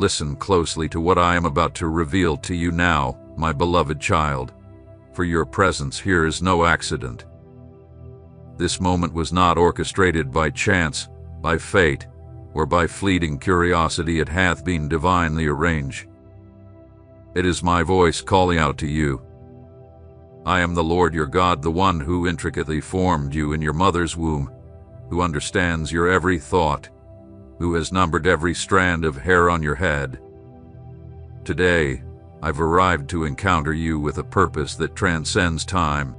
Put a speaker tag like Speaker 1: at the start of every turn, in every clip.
Speaker 1: Listen closely to what I am about to reveal to you now, my beloved child, for your presence here is no accident. This moment was not orchestrated by chance, by fate, or by fleeting curiosity. It hath been divinely arranged. It is my voice calling out to you. I am the Lord your God, the one who intricately formed you in your mother's womb, who understands your every thought, who has numbered every strand of hair on your head. Today, I've arrived to encounter you with a purpose that transcends time.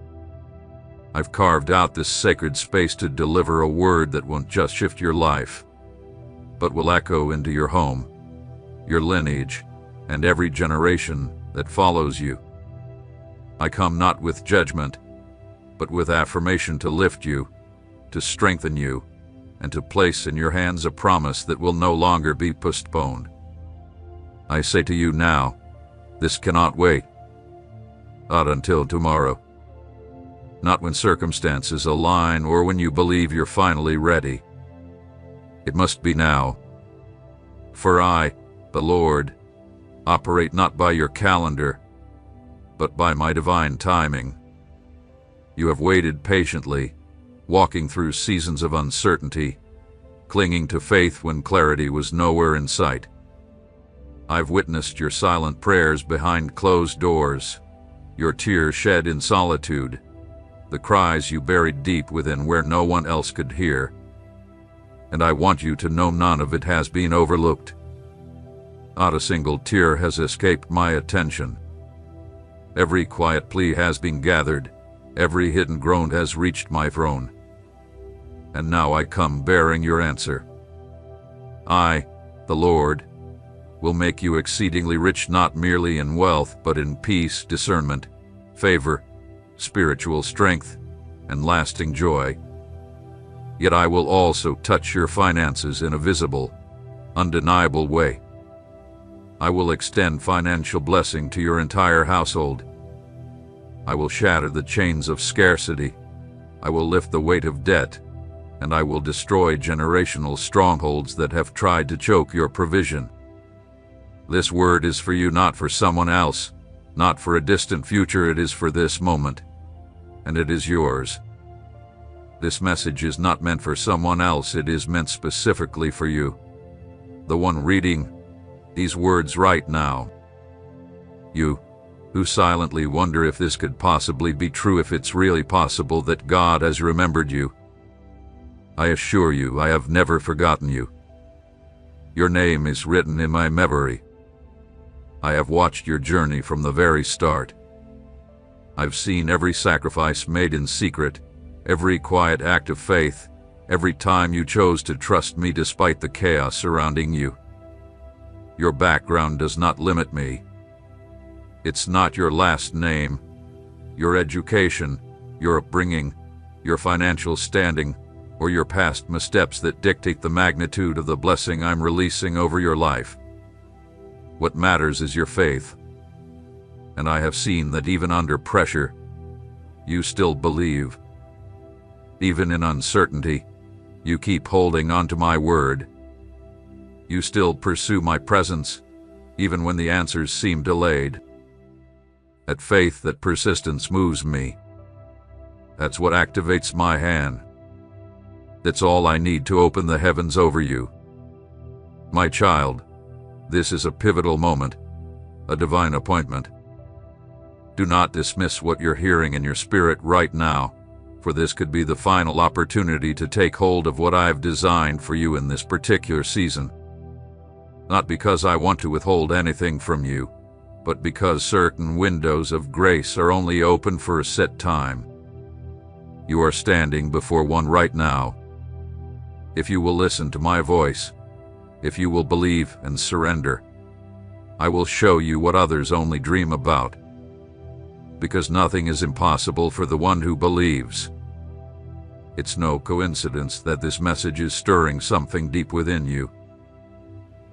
Speaker 1: I've carved out this sacred space to deliver a word that won't just shift your life, but will echo into your home, your lineage, and every generation that follows you. I come not with judgment, but with affirmation to lift you, to strengthen you, and to place in your hands a promise that will no longer be postponed. I say to you now, this cannot wait. Not until tomorrow. Not when circumstances align or when you believe you're finally ready. It must be now. For I, the Lord, operate not by your calendar, but by my divine timing. You have waited patiently, walking through seasons of uncertainty, clinging to faith when clarity was nowhere in sight. I've witnessed your silent prayers behind closed doors, your tears shed in solitude, the cries you buried deep within where no one else could hear. And I want you to know none of it has been overlooked. Not a single tear has escaped my attention. Every quiet plea has been gathered, every hidden groan has reached my throne. And now I come bearing your answer. I, the Lord, will make you exceedingly rich not merely in wealth but in peace, discernment, favor, spiritual strength, and lasting joy. Yet I will also touch your finances in a visible, undeniable way. I will extend financial blessing to your entire household. I will shatter the chains of scarcity. I will lift the weight of debt, and I will destroy generational strongholds that have tried to choke your provision. This word is for you, not for someone else, not for a distant future. It is for this moment, and it is yours. This message is not meant for someone else. It is meant specifically for you, the one reading these words right now. You, who silently wonder if this could possibly be true, if it's really possible that God has remembered you. I assure you, I have never forgotten you. Your name is written in my memory. I have watched your journey from the very start. I've seen every sacrifice made in secret, every quiet act of faith, every time you chose to trust me despite the chaos surrounding you. Your background does not limit me. It's not your last name, your education, your upbringing, your financial standing, or your past missteps that dictate the magnitude of the blessing I'm releasing over your life. What matters is your faith. And I have seen that even under pressure, you still believe. Even in uncertainty, you keep holding on to my word. You still pursue my presence, even when the answers seem delayed. That faith, that persistence moves me. That's what activates my hand. That's all I need to open the heavens over you. My child, this is a pivotal moment, a divine appointment. Do not dismiss what you're hearing in your spirit right now, for this could be the final opportunity to take hold of what I've designed for you in this particular season. Not because I want to withhold anything from you, but because certain windows of grace are only open for a set time. You are standing before one right now. If you will listen to my voice, if you will believe and surrender, I will show you what others only dream about. Because nothing is impossible for the one who believes. It's no coincidence that this message is stirring something deep within you.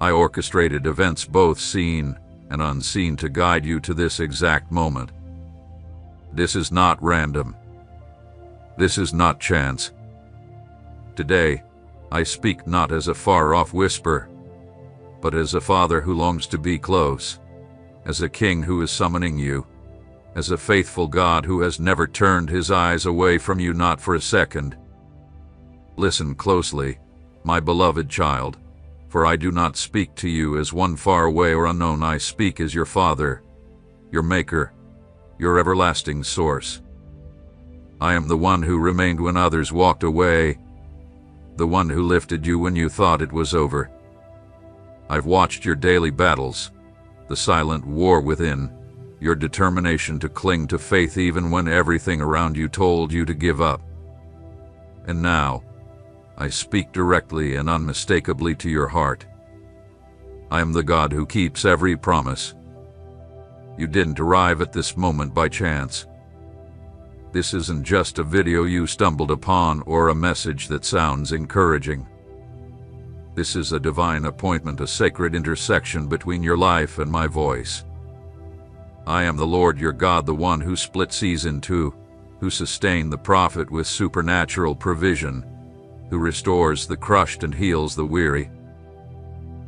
Speaker 1: I orchestrated events both seen and unseen to guide you to this exact moment. This is not random. This is not chance. Today, I speak not as a far-off whisper, but as a father who longs to be close, as a king who is summoning you, as a faithful God who has never turned his eyes away from you, not for a second. Listen closely, my beloved child, for I do not speak to you as one far away or unknown. I speak as your Father, your Maker, your everlasting source. I am the one who remained when others walked away, the one who lifted you when you thought it was over. I've watched your daily battles, the silent war within, your determination to cling to faith even when everything around you told you to give up. And now, I speak directly and unmistakably to your heart. I am the God who keeps every promise. You didn't arrive at this moment by chance. This isn't just a video you stumbled upon or a message that sounds encouraging. This is a divine appointment, a sacred intersection between your life and my voice. I am the Lord your God, the one who split seas in two, who sustained the prophet with supernatural provision, who restores the crushed and heals the weary.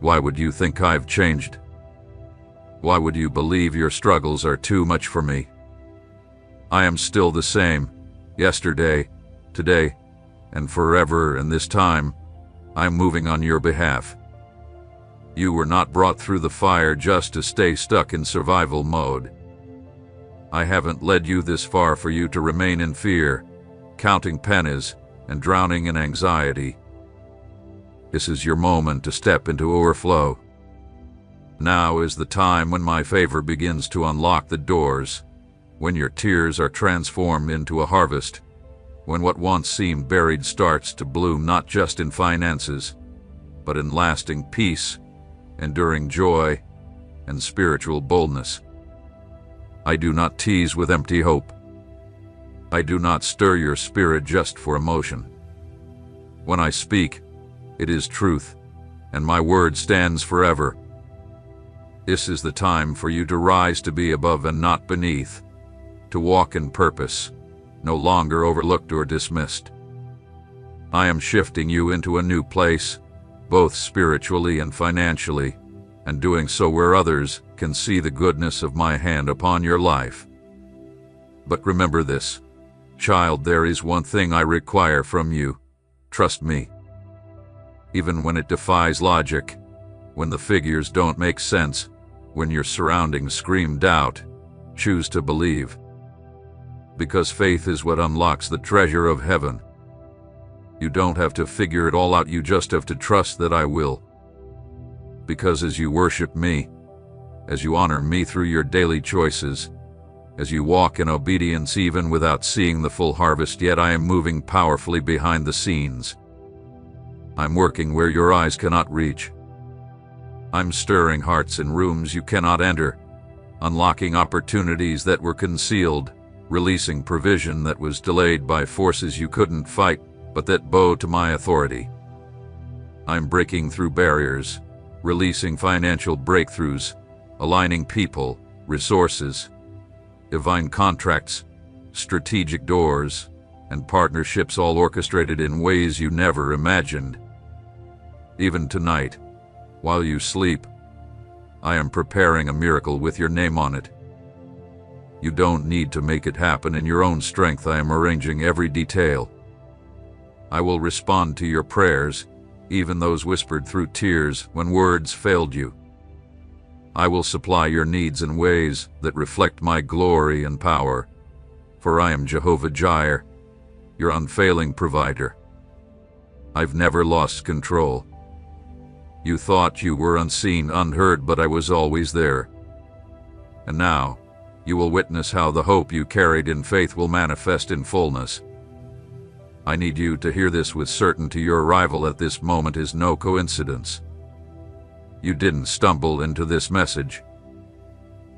Speaker 1: Why would you think I've changed? Why would you believe your struggles are too much for me? I am still the same, yesterday, today, and forever, and this time, I'm moving on your behalf. You were not brought through the fire just to stay stuck in survival mode. I haven't led you this far for you to remain in fear, counting pennies, and drowning in anxiety. This is your moment to step into overflow. Now is the time when my favor begins to unlock the doors, when your tears are transformed into a harvest, when what once seemed buried starts to bloom, not just in finances, but in lasting peace, enduring joy, and spiritual boldness. I do not tease with empty hope. I do not stir your spirit just for emotion. When I speak, it is truth, and my word stands forever. This is the time for you to rise, to be above and not beneath, to walk in purpose, no longer overlooked or dismissed. I am shifting you into a new place, both spiritually and financially, and doing so where others can see the goodness of my hand upon your life. But remember this, child, there is one thing I require from you. Trust me. Even when it defies logic, when the figures don't make sense, when your surroundings scream doubt, choose to believe. Because faith is what unlocks the treasure of heaven. You don't have to figure it all out, you just have to trust that I will. Because as you worship me, as you honor me through your daily choices, as you walk in obedience even without seeing the full harvest yet, I am moving powerfully behind the scenes. I'm working where your eyes cannot reach. I'm stirring hearts in rooms you cannot enter, unlocking opportunities that were concealed, releasing provision that was delayed by forces you couldn't fight, but that bow to my authority. I'm breaking through barriers, releasing financial breakthroughs, aligning people, resources, divine contracts, strategic doors, and partnerships, all orchestrated in ways you never imagined. Even tonight, while you sleep, I am preparing a miracle with your name on it. You don't need to make it happen in your own strength. I am arranging every detail. I will respond to your prayers, even those whispered through tears when words failed you. I will supply your needs in ways that reflect my glory and power, for I am Jehovah Jireh, your unfailing provider. I've never lost control. You thought you were unseen, unheard, but I was always there. And now, you will witness how the hope you carried in faith will manifest in fullness. I need you to hear this with certainty. Your arrival at this moment is no coincidence. You didn't stumble into this message.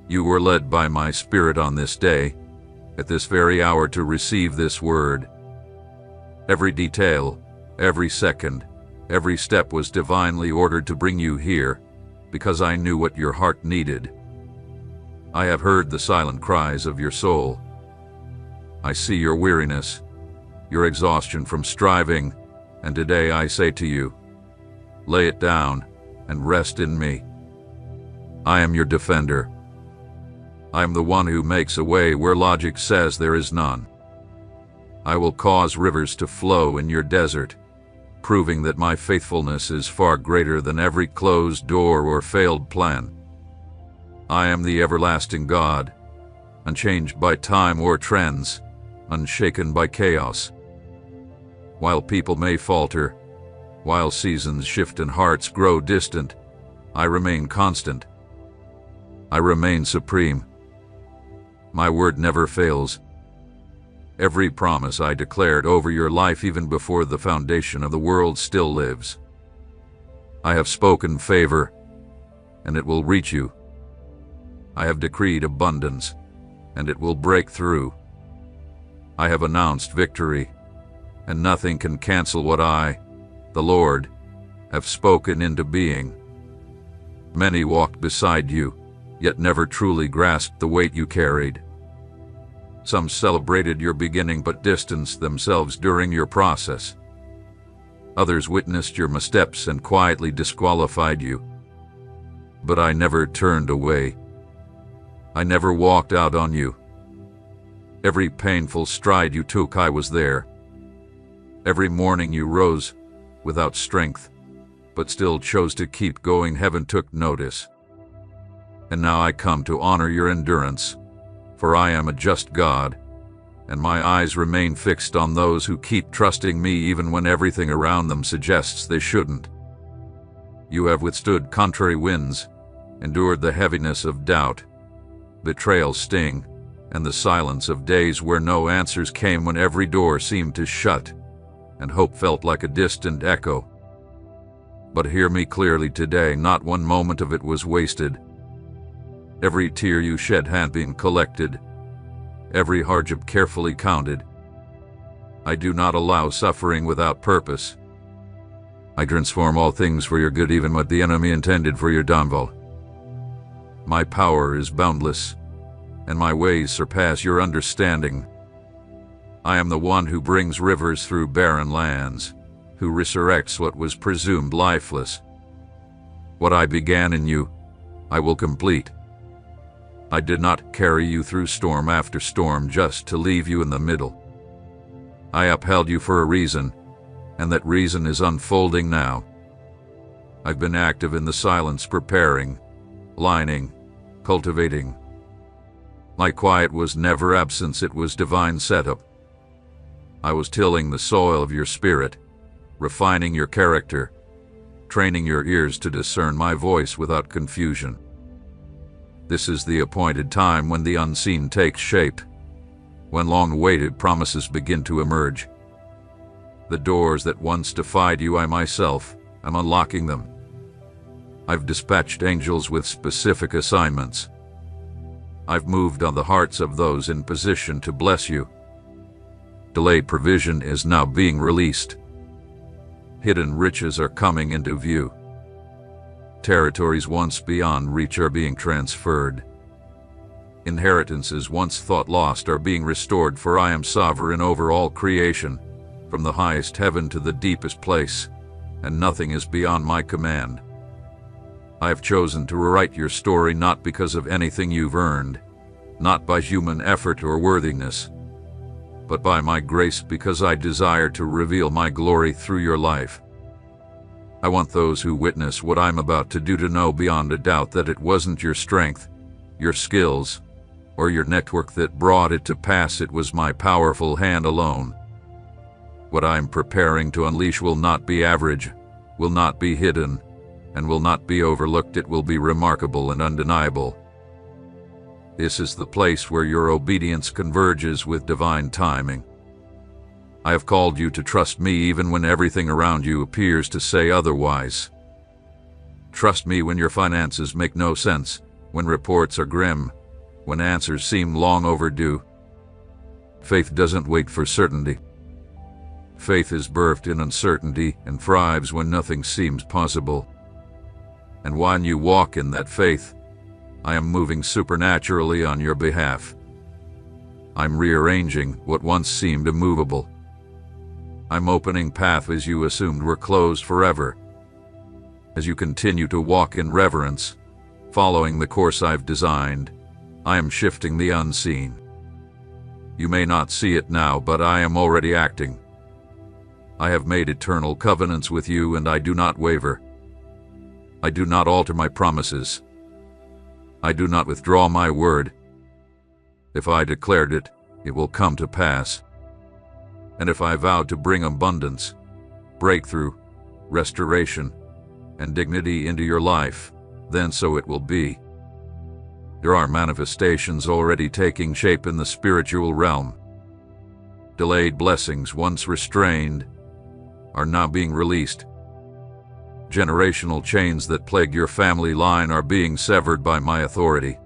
Speaker 1: You were led by my Spirit on this day, at this very hour, to receive this word. Every detail, every second, every step was divinely ordered to bring you here, because I knew what your heart needed. I have heard the silent cries of your soul. I see your weariness, your exhaustion from striving, and today I say to you, lay it down and rest in me. I am your defender. I am the one who makes a way where logic says there is none. I will cause rivers to flow in your desert, proving that my faithfulness is far greater than every closed door or failed plan. I am the everlasting God, unchanged by time or trends, unshaken by chaos. While people may falter, while seasons shift and hearts grow distant, I remain constant. I remain supreme. My word never fails. Every promise I declared over your life even before the foundation of the world still lives. I have spoken favor, and it will reach you. I have decreed abundance, and it will break through. I have announced victory, and nothing can cancel what I, the Lord, have spoken into being. Many walked beside you, yet never truly grasped the weight you carried. Some celebrated your beginning but distanced themselves during your process. Others witnessed your missteps and quietly disqualified you. But I never turned away. I never walked out on you. Every painful stride you took, I was there. Every morning you rose, without strength, but still chose to keep going. Heaven took notice. And now I come to honor your endurance, for I am a just God, and my eyes remain fixed on those who keep trusting me even when everything around them suggests they shouldn't. You have withstood contrary winds, endured the heaviness of doubt, betrayal's sting, and the silence of days where no answers came, when every door seemed to shut, and hope felt like a distant echo. But hear me clearly today, not one moment of it was wasted. Every tear you shed had been collected, every hardship carefully counted. I do not allow suffering without purpose. I transform all things for your good, even what the enemy intended for your downfall. My power is boundless, and my ways surpass your understanding. I am the one who brings rivers through barren lands, who resurrects what was presumed lifeless. What I began in you, I will complete. I did not carry you through storm after storm just to leave you in the middle. I upheld you for a reason, and that reason is unfolding now. I've been active in the silence, preparing, lining, cultivating. My quiet was never absence, it was divine setup. I was tilling the soil of your spirit, refining your character, training your ears to discern my voice without confusion. This is the appointed time when the unseen takes shape, when long-awaited promises begin to emerge. The doors that once defied you, I myself am unlocking them. I've dispatched angels with specific assignments. I've moved on the hearts of those in position to bless you. Delayed provision is now being released. Hidden riches are coming into view. Territories once beyond reach are being transferred. Inheritances once thought lost are being restored, for I am sovereign over all creation, from the highest heaven to the deepest place, and nothing is beyond my command. I have chosen to rewrite your story not because of anything you've earned, not by human effort or worthiness, but by my grace, because I desire to reveal my glory through your life. I want those who witness what I'm about to do to know beyond a doubt that it wasn't your strength, your skills, or your network that brought it to pass. It was my powerful hand alone. What I'm preparing to unleash will not be average, will not be hidden, and will not be overlooked. It will be remarkable and undeniable. This is the place where your obedience converges with divine timing. I have called you to trust me even when everything around you appears to say otherwise. Trust me when your finances make no sense, when reports are grim, when answers seem long overdue. Faith doesn't wait for certainty. Faith is birthed in uncertainty and thrives when nothing seems possible. And when you walk in that faith, I am moving supernaturally on your behalf. I'm rearranging what once seemed immovable. I'm opening pathways you assumed were closed forever. As you continue to walk in reverence, following the course I've designed, I am shifting the unseen. You may not see it now, but I am already acting. I have made eternal covenants with you, and I do not waver. I do not alter my promises. I do not withdraw my word. If I declared it, it will come to pass. And if I vowed to bring abundance, breakthrough, restoration, and dignity into your life, then so it will be. There are manifestations already taking shape in the spiritual realm. Delayed blessings, once restrained, are now being released. Generational chains that plagued your family line are being severed by my authority.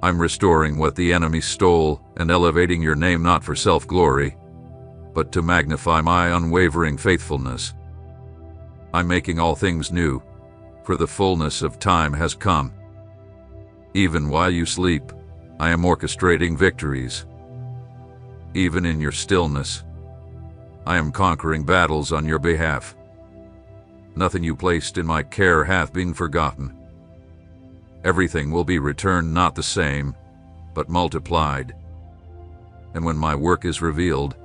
Speaker 1: I'm restoring what the enemy stole and elevating your name not for self-glory, but to magnify my unwavering faithfulness. I'm making all things new, for the fullness of time has come. Even while you sleep, I am orchestrating victories. Even in your stillness, I am conquering battles on your behalf. Nothing you placed in my care hath been forgotten. Everything will be returned not the same, but multiplied. And when my work is revealed,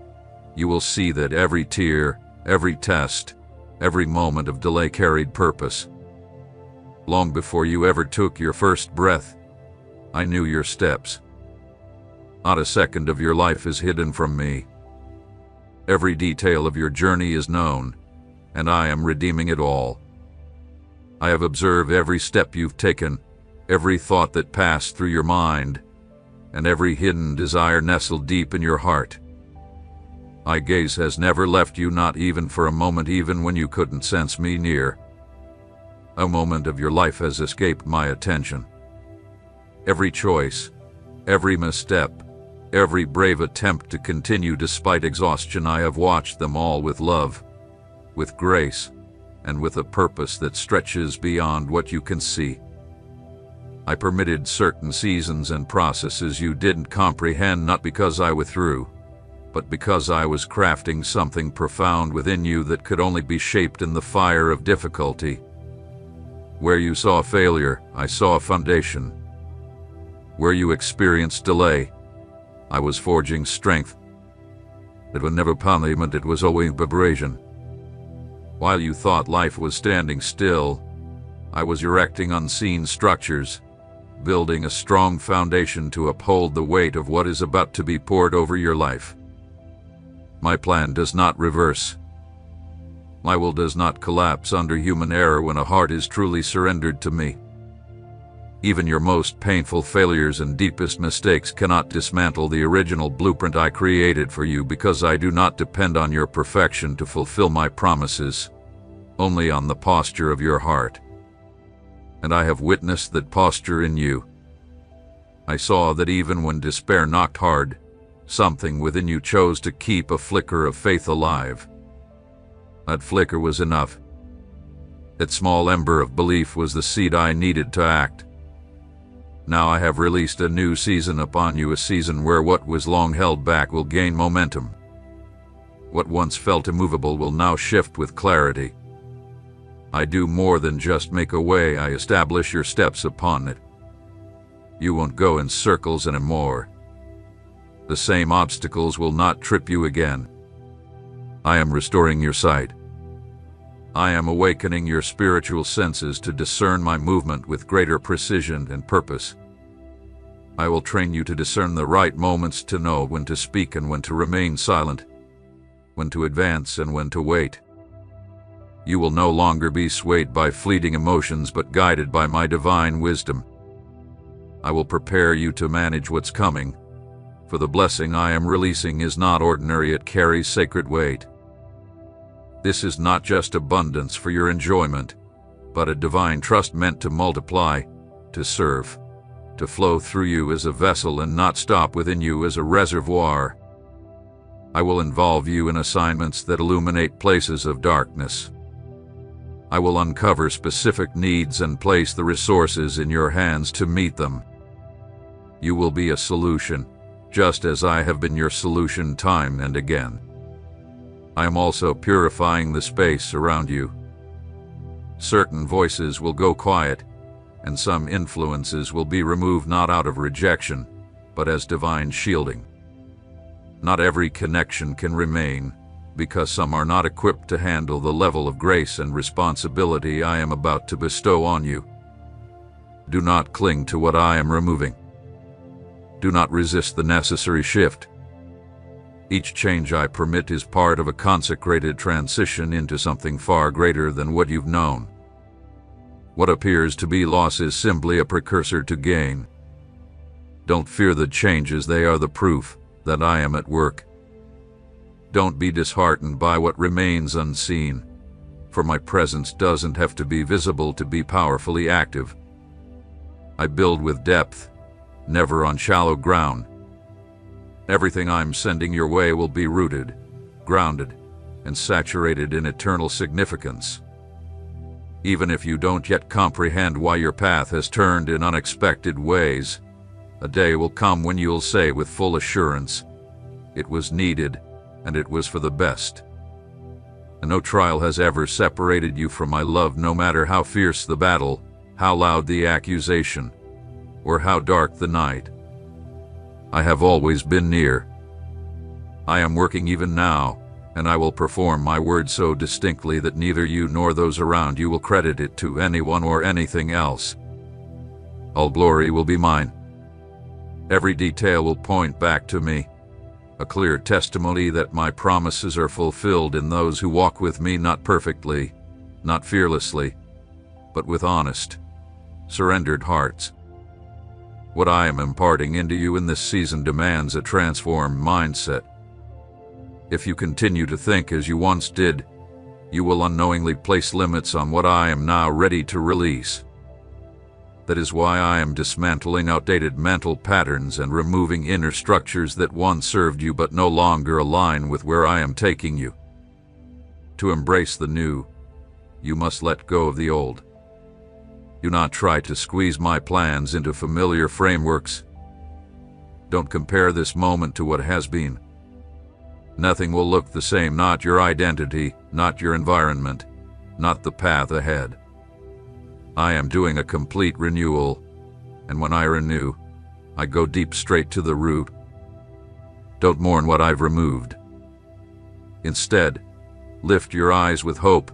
Speaker 1: you will see that every tear, every test, every moment of delay carried purpose. Long before you ever took your first breath, I knew your steps. Not a second of your life is hidden from me. Every detail of your journey is known, and I am redeeming it all. I have observed every step you've taken, every thought that passed through your mind, and every hidden desire nestled deep in your heart. My gaze has never left you, not even for a moment, even when you couldn't sense me near. No moment of your life has escaped my attention. Every choice, every misstep, every brave attempt to continue despite exhaustion, I have watched them all with love, with grace, and with a purpose that stretches beyond what you can see. I permitted certain seasons and processes you didn't comprehend, not because I withdrew, but because I was crafting something profound within you that could only be shaped in the fire of difficulty. Where you saw failure, I saw a foundation. Where you experienced delay, I was forging strength. It was never punishment, it was always preparation. While you thought life was standing still, I was erecting unseen structures, building a strong foundation to uphold the weight of what is about to be poured over your life. My plan does not reverse. My will does not collapse under human error when a heart is truly surrendered to me. Even your most painful failures and deepest mistakes cannot dismantle the original blueprint I created for you, because I do not depend on your perfection to fulfill my promises, only on the posture of your heart. And I have witnessed that posture in you. I saw that even when despair knocked hard, something within you chose to keep a flicker of faith alive. That flicker was enough. That small ember of belief was the seed I needed to act. Now I have released a new season upon you, a season where what was long held back will gain momentum. What once felt immovable will now shift with clarity. I do more than just make a way, I establish your steps upon it. You won't go in circles anymore. The same obstacles will not trip you again. I am restoring your sight. I am awakening your spiritual senses to discern my movement with greater precision and purpose. I will train you to discern the right moments, to know when to speak and when to remain silent, when to advance and when to wait. You will no longer be swayed by fleeting emotions, but guided by my divine wisdom. I will prepare you to manage what's coming, for the blessing I am releasing is not ordinary, it carries sacred weight. This is not just abundance for your enjoyment, but a divine trust meant to multiply, to serve, to flow through you as a vessel and not stop within you as a reservoir. I will involve you in assignments that illuminate places of darkness. I will uncover specific needs and place the resources in your hands to meet them. You will be a solution, just as I have been your solution time and again. I am also purifying the space around you. Certain voices will go quiet, and some influences will be removed not out of rejection, but as divine shielding. Not every connection can remain, because some are not equipped to handle the level of grace and responsibility I am about to bestow on you. Do not cling to what I am removing. Do not resist the necessary shift. Each change I permit is part of a consecrated transition into something far greater than what you've known. What appears to be loss is simply a precursor to gain. Don't fear the changes, they are the proof that I am at work. Don't be disheartened by what remains unseen, for my presence doesn't have to be visible to be powerfully active. I build with depth, never on shallow ground. Everything I'm sending your way will be rooted, grounded, and saturated in eternal significance. Even if you don't yet comprehend why your path has turned in unexpected ways, a day will come when you'll say with full assurance, "It was needed, and it was for the best." And no trial has ever separated you from my love, no matter how fierce the battle, how loud the accusation, or how dark the night. I have always been near. I am working even now, and I will perform my word so distinctly that neither you nor those around you will credit it to anyone or anything else. All glory will be mine. Every detail will point back to me, a clear testimony that my promises are fulfilled in those who walk with me, not perfectly, not fearlessly, but with honest, surrendered hearts. What I am imparting into you in this season demands a transformed mindset. If you continue to think as you once did, you will unknowingly place limits on what I am now ready to release. That is why I am dismantling outdated mental patterns and removing inner structures that once served you but no longer align with where I am taking you. To embrace the new, you must let go of the old. Do not try to squeeze my plans into familiar frameworks. Don't compare this moment to what has been. Nothing will look the same, not your identity, not your environment, not the path ahead. I am doing a complete renewal, and when I renew, I go deep straight to the root. Don't mourn what I've removed. Instead, lift your eyes with hope,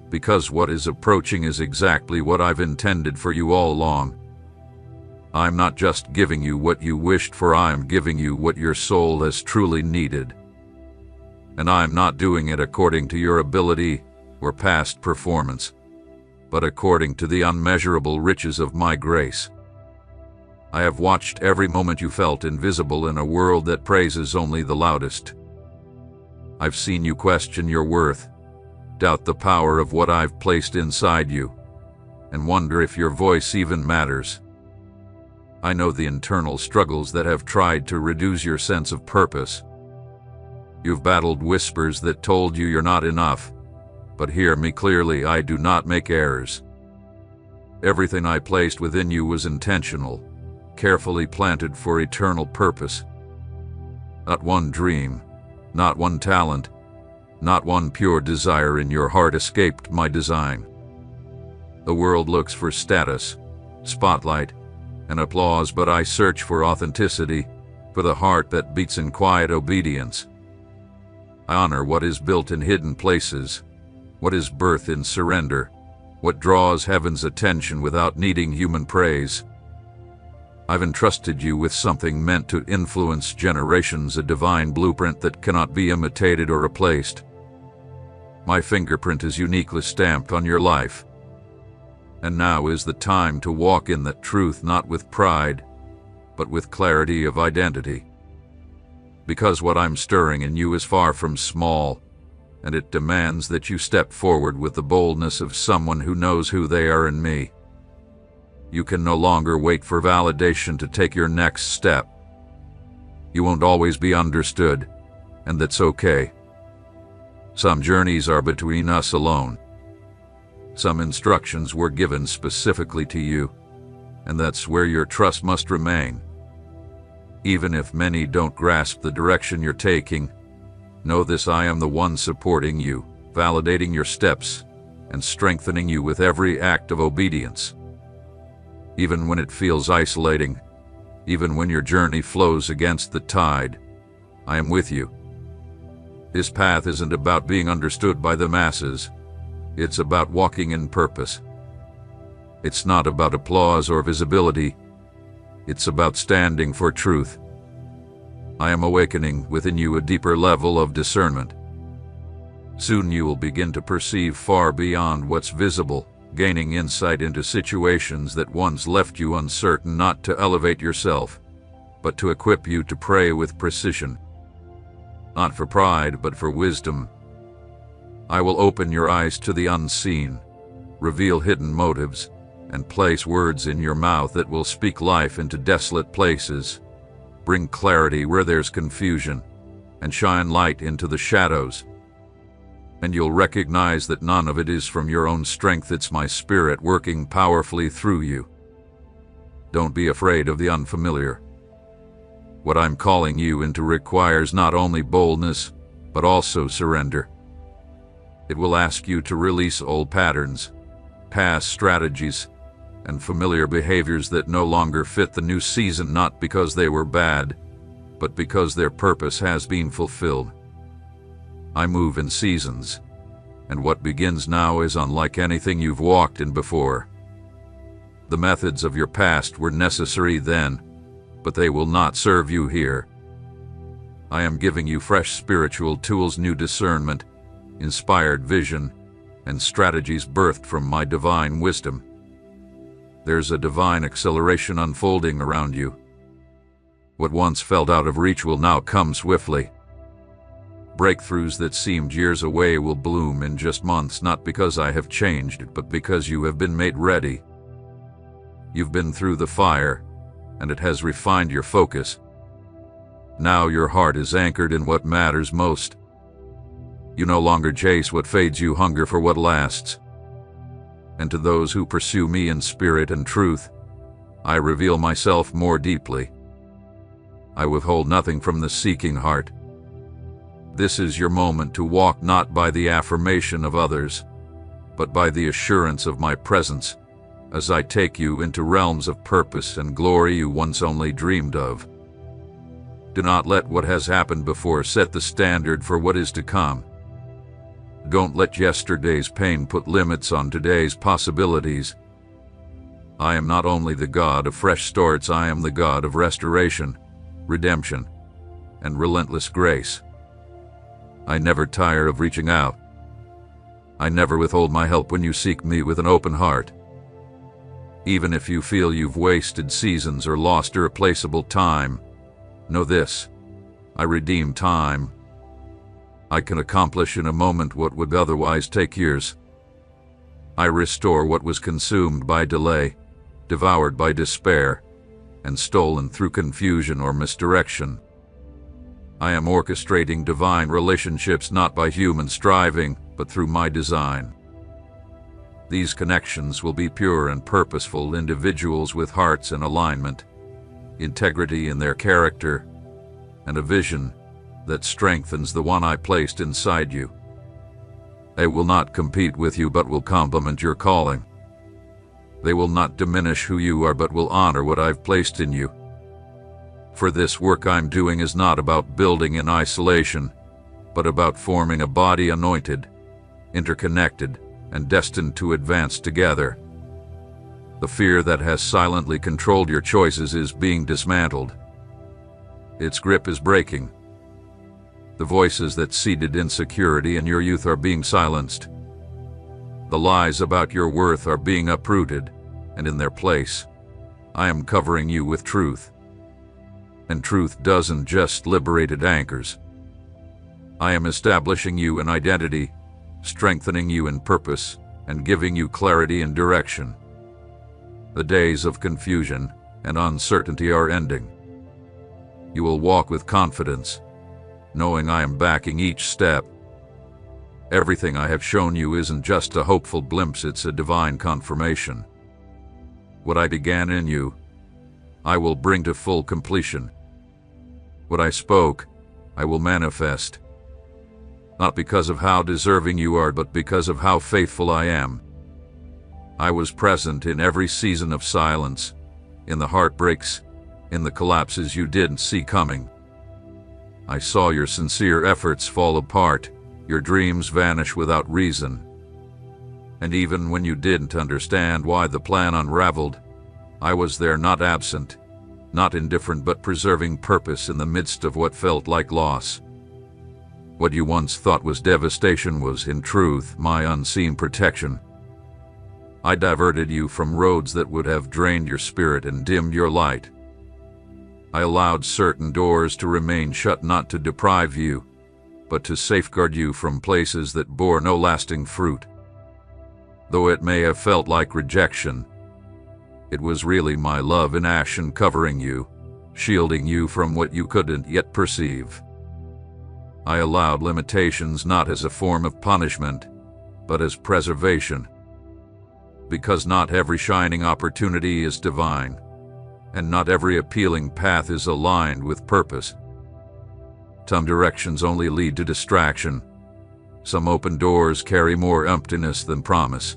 Speaker 1: because what is approaching is exactly what I've intended for you all along. I'm not just giving you what you wished for, I am giving you what your soul has truly needed. And I'm not doing it according to your ability or past performance, but according to the unmeasurable riches of my grace. I have watched every moment you felt invisible in a world that praises only the loudest. I've seen you question your worth, doubt the power of what I've placed inside you, and wonder if your voice even matters. I know the internal struggles that have tried to reduce your sense of purpose. You've battled whispers that told you you're not enough, but hear me clearly, I do not make errors. Everything I placed within you was intentional, carefully planted for eternal purpose. Not one dream, not one talent, not one pure desire in your heart escaped my design. The world looks for status, spotlight, and applause, but I search for authenticity, for the heart that beats in quiet obedience. I honor what is built in hidden places, what is birthed in surrender, what draws heaven's attention without needing human praise. I've entrusted you with something meant to influence generations, a divine blueprint that cannot be imitated or replaced. My fingerprint is uniquely stamped on your life. And now is the time to walk in that truth, not with pride, but with clarity of identity. Because what I'm stirring in you is far from small, and it demands that you step forward with the boldness of someone who knows who they are in me. You can no longer wait for validation to take your next step. You won't always be understood, and that's okay. Some journeys are between us alone. Some instructions were given specifically to you, and that's where your trust must remain. Even if many don't grasp the direction you're taking, know this: I am the one supporting you, validating your steps, and strengthening you with every act of obedience. Even when it feels isolating, even when your journey flows against the tide, I am with you. This path isn't about being understood by the masses. It's about walking in purpose. It's not about applause or visibility. It's about standing for truth. I am awakening within you a deeper level of discernment. Soon you will begin to perceive far beyond what's visible, gaining insight into situations that once left you uncertain, not to elevate yourself, but to equip you to pray with precision. Not for pride, but for wisdom. I will open your eyes to the unseen, reveal hidden motives, and place words in your mouth that will speak life into desolate places, bring clarity where there's confusion, and shine light into the shadows. And you'll recognize that none of it is from your own strength. It's my Spirit working powerfully through you. Don't be afraid of the unfamiliar. What I'm calling you into requires not only boldness, but also surrender. It will ask you to release old patterns, past strategies, and familiar behaviors that no longer fit the new season, not because they were bad, but because their purpose has been fulfilled. I move in seasons, and what begins now is unlike anything you've walked in before. The methods of your past were necessary then, but they will not serve you here. I am giving you fresh spiritual tools, new discernment, inspired vision, and strategies birthed from my divine wisdom. There's a divine acceleration unfolding around you. What once felt out of reach will now come swiftly. Breakthroughs that seemed years away will bloom in just months, not because I have changed, but because you have been made ready. You've been through the fire, and it has refined your focus. Now your heart is anchored in what matters most. You no longer chase what fades, you hunger for what lasts. And to those who pursue me in spirit and truth, I reveal myself more deeply. I withhold nothing from the seeking heart. This is your moment to walk not by the affirmation of others, but by the assurance of my presence, as I take you into realms of purpose and glory you once only dreamed of. Do not let what has happened before set the standard for what is to come. Don't let yesterday's pain put limits on today's possibilities. I am not only the God of fresh starts, I am the God of restoration, redemption, and relentless grace. I never tire of reaching out. I never withhold my help when you seek me with an open heart. Even if you feel you've wasted seasons or lost irreplaceable time, know this: I redeem time. I can accomplish in a moment what would otherwise take years. I restore what was consumed by delay, devoured by despair, and stolen through confusion or misdirection. I am orchestrating divine relationships not by human striving, but through my design. These connections will be pure and purposeful individuals with hearts in alignment, integrity in their character, and a vision that strengthens the one I placed inside you. They will not compete with you, but will complement your calling. They will not diminish who you are, but will honor what I've placed in you. For this work I'm doing is not about building in isolation, but about forming a body anointed, interconnected, and destined to advance together. The fear that has silently controlled your choices is being dismantled. Its grip is breaking. The voices that seeded insecurity in your youth are being silenced. The lies about your worth are being uprooted, and in their place, I am covering you with truth. And truth doesn't just liberate, it anchors. I am establishing you in identity, strengthening you in purpose, and giving you clarity and direction. The days of confusion and uncertainty are ending. You will walk with confidence, knowing I am backing each step. Everything I have shown you isn't just a hopeful glimpse, it's a divine confirmation. What I began in you, I will bring to full completion. What I spoke, I will manifest. not because of how deserving you are, but because of how faithful I am. I was present in every season of silence, in the heartbreaks, in the collapses you didn't see coming. I saw your sincere efforts fall apart, your dreams vanish without reason. And even when you didn't understand why the plan unraveled, I was there, not absent, not indifferent, but preserving purpose in the midst of what felt like loss. What you once thought was devastation was, in truth, my unseen protection. I diverted you from roads that would have drained your spirit and dimmed your light. I allowed certain doors to remain shut, not to deprive you, but to safeguard you from places that bore no lasting fruit. Though it may have felt like rejection, it was really my love in action, covering you, shielding you from what you couldn't yet perceive. I allowed limitations not as a form of punishment, but as preservation. Because not every shining opportunity is divine, and not every appealing path is aligned with purpose. Some directions only lead to distraction. Some open doors carry more emptiness than promise.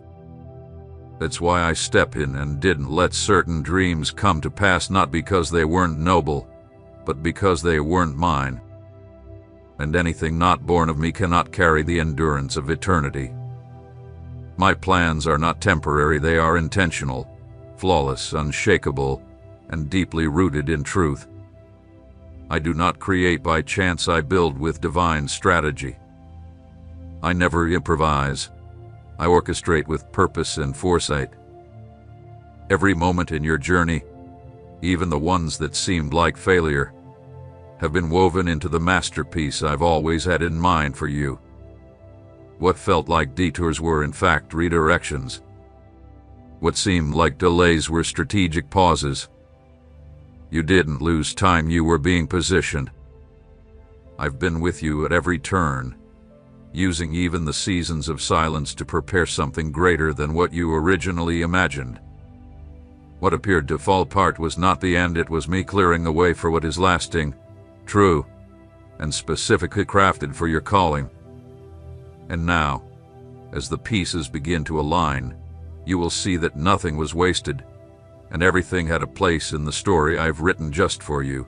Speaker 1: That's why I step in and didn't let certain dreams come to pass, not because they weren't noble, but because they weren't mine. And anything not born of me cannot carry the endurance of eternity. My plans are not temporary, they are intentional, flawless, unshakable, and deeply rooted in truth. I do not create by chance, I build with divine strategy. I never improvise. I orchestrate with purpose and foresight. Every moment in your journey, even the ones that seemed like failure, have been woven into the masterpiece I've always had in mind for you. What felt like detours were in fact redirections. What seemed like delays were strategic pauses. You didn't lose time, you were being positioned. I've been with you at every turn, using even the seasons of silence to prepare something greater than what you originally imagined. What appeared to fall apart was not the end, it was me clearing the way for what is lasting, true, and specifically crafted for your calling. And now, as the pieces begin to align, you will see that nothing was wasted, and everything had a place in the story I've written just for you.